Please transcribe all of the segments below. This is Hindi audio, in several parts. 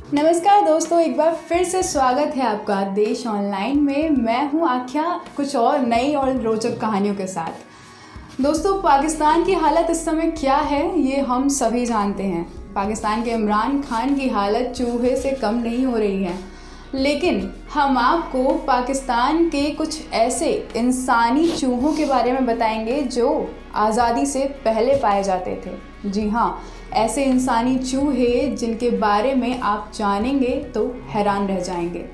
नमस्कार दोस्तों, एक बार फिर से स्वागत है आपका देश ऑनलाइन में। मैं हूं आख्या, कुछ और नई और रोचक कहानियों के साथ। दोस्तों, पाकिस्तान की हालत इस समय क्या है ये हम सभी जानते हैं। पाकिस्तान के इमरान खान की हालत चूहे से कम नहीं हो रही है, लेकिन हम आपको पाकिस्तान के कुछ ऐसे इंसानी चूहों के बारे में बताएंगे जो आज़ादी से पहले पाए जाते थे। जी हाँ, ऐसे इंसानी चूहे जिनके बारे में आप जानेंगे तो हैरान रह जाएंगे।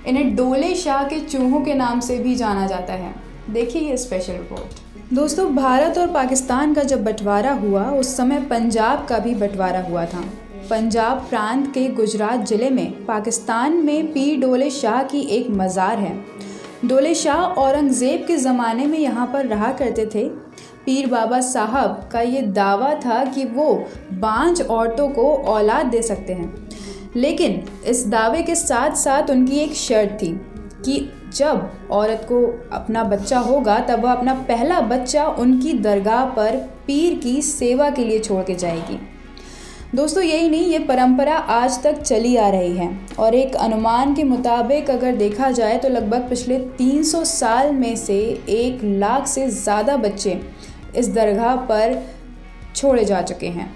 इन्हें डोले शाह के चूहों के नाम से भी जाना जाता है। देखिए ये स्पेशल रिपोर्ट। दोस्तों, भारत और पाकिस्तान का जब बंटवारा हुआ उस समय पंजाब का भी बंटवारा हुआ था। पंजाब प्रांत के गुजरात ज़िले में पाकिस्तान में पीर डोले शाह की एक मज़ार है। डोले शाह औरंगज़ेब के ज़माने में यहाँ पर रहा करते थे। पीर बाबा साहब का ये दावा था कि वो बांझ औरतों को औलाद दे सकते हैं, लेकिन इस दावे के साथ साथ उनकी एक शर्त थी कि जब औरत को अपना बच्चा होगा तब वह अपना पहला बच्चा उनकी दरगाह पर पीर की सेवा के लिए छोड़ के जाएगी। दोस्तों, यही नहीं, ये परंपरा आज तक चली आ रही है और एक अनुमान के मुताबिक अगर देखा जाए तो लगभग पिछले 300 साल में से 1 लाख से ज़्यादा बच्चे इस दरगाह पर छोड़े जा चुके हैं।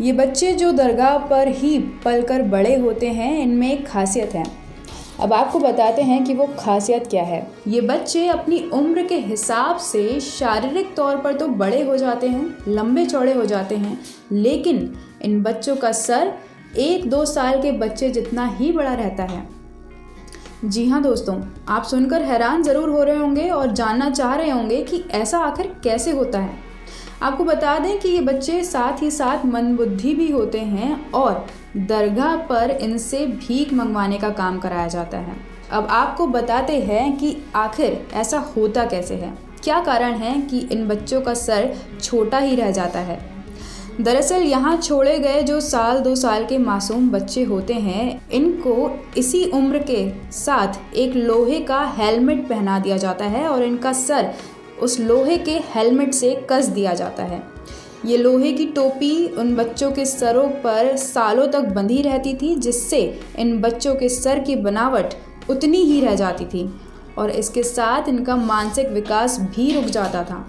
ये बच्चे जो दरगाह पर ही पलकर बड़े होते हैं, इनमें एक खासियत है। अब आपको बताते हैं कि वो खासियत क्या है। ये बच्चे अपनी उम्र के हिसाब से शारीरिक तौर पर तो बड़े हो जाते हैं, लंबे चौड़े हो जाते हैं, लेकिन इन बच्चों का सर 1-2 साल के बच्चे जितना ही बड़ा रहता है। जी हाँ दोस्तों, आप सुनकर हैरान ज़रूर हो रहे होंगे और जानना चाह रहे होंगे कि ऐसा आखिर कैसे होता है। आपको बता दें कि ये बच्चे साथ ही साथ मंदबुद्धि भी होते हैं और दरगाह पर इनसे भीख मंगवाने का काम कराया जाता है। अब आपको बताते हैं कि आखिर ऐसा होता कैसे है, क्या कारण है कि इन बच्चों का सर छोटा ही रह जाता है। दरअसल यहाँ छोड़े गए जो 1-2 साल के मासूम बच्चे होते हैं, इनको इसी उम्र के साथ एक लोहे का हेलमेट पहना दिया जाता है और इनका सर उस लोहे के हेलमेट से कस दिया जाता है। ये लोहे की टोपी उन बच्चों के सरों पर सालों तक बंधी रहती थी, जिससे इन बच्चों के सर की बनावट उतनी ही रह जाती थी और इसके साथ इनका मानसिक विकास भी रुक जाता था।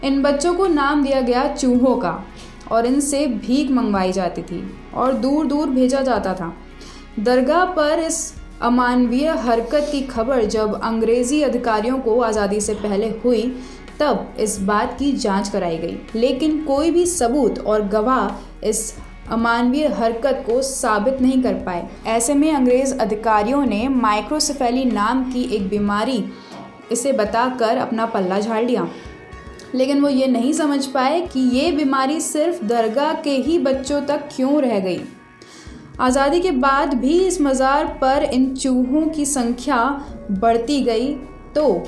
इन बच्चों को नाम दिया गया चूहों का और इनसे भीख मंगवाई जाती थी और दूर दूर भेजा जाता था। दरगाह पर इस अमानवीय हरकत की खबर जब अंग्रेज़ी अधिकारियों को आज़ादी से पहले हुई, तब इस बात की जांच कराई गई, लेकिन कोई भी सबूत और गवाह इस अमानवीय हरकत को साबित नहीं कर पाए। ऐसे में अंग्रेज़ अधिकारियों ने माइक्रोसेफेली नाम की एक बीमारी इसे बताकर अपना पल्ला झाड़ लिया, लेकिन वो ये नहीं समझ पाए कि ये बीमारी सिर्फ दरगाह के ही बच्चों तक क्यों रह गई। आज़ादी के बाद भी इस मज़ार पर इन चूहों की संख्या बढ़ती गई, तो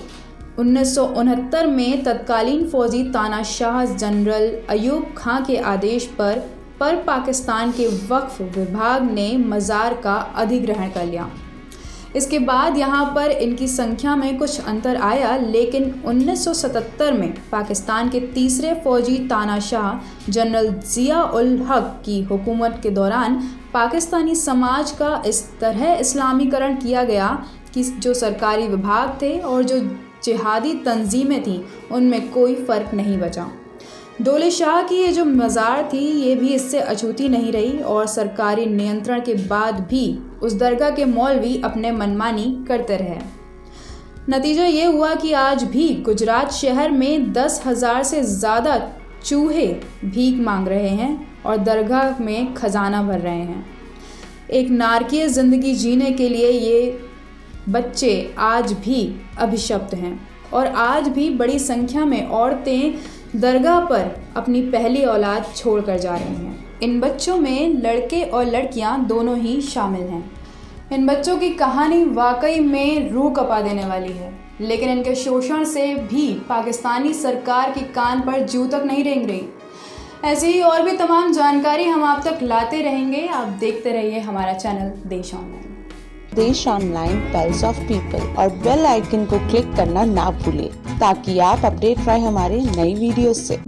1969 में तत्कालीन फ़ौजी तानाशाह जनरल अयूब खां के आदेश पर पाकिस्तान के वक्फ विभाग ने मज़ार का अधिग्रहण कर लिया। इसके बाद यहाँ पर इनकी संख्या में कुछ अंतर आया, लेकिन 1977 में पाकिस्तान के तीसरे फ़ौजी तानाशाह जनरल ज़िया उल हक की हुकूमत के दौरान पाकिस्तानी समाज का इस तरह इस्लामीकरण किया गया कि जो सरकारी विभाग थे और जो जिहादी तंजीमें थीं, उनमें कोई फ़र्क नहीं बचा। डोले शाह की ये जो मज़ार थी, ये भी इससे अछूती नहीं रही और सरकारी नियंत्रण के बाद भी उस दरगाह के मौलवी अपने मनमानी करते रहे। नतीजा ये हुआ कि आज भी गुजरात शहर में 10,000 से ज़्यादा चूहे भीख मांग रहे हैं और दरगाह में खजाना भर रहे हैं। एक नारकीय ज़िंदगी जीने के लिए ये बच्चे आज भी अभिशप्त हैं और आज भी बड़ी संख्या में औरतें दरगाह पर अपनी पहली औलाद छोड़कर जा रही हैं। इन बच्चों में लड़के और लड़कियां दोनों ही शामिल हैं। इन बच्चों की कहानी वाकई में रूह कपा देने वाली है, लेकिन इनके शोषण से भी पाकिस्तानी सरकार की कान पर जूं तक नहीं रेंग रही। ऐसी ही और भी तमाम जानकारी हम आप तक लाते रहेंगे। आप देखते रहिए हमारा चैनल देश ऑनलाइन। देश ऑनलाइन, पल्स ऑफ पीपल और बेल आइकन को क्लिक करना ना भूलें ताकि आप अपडेट रहे हमारे नई वीडियो से।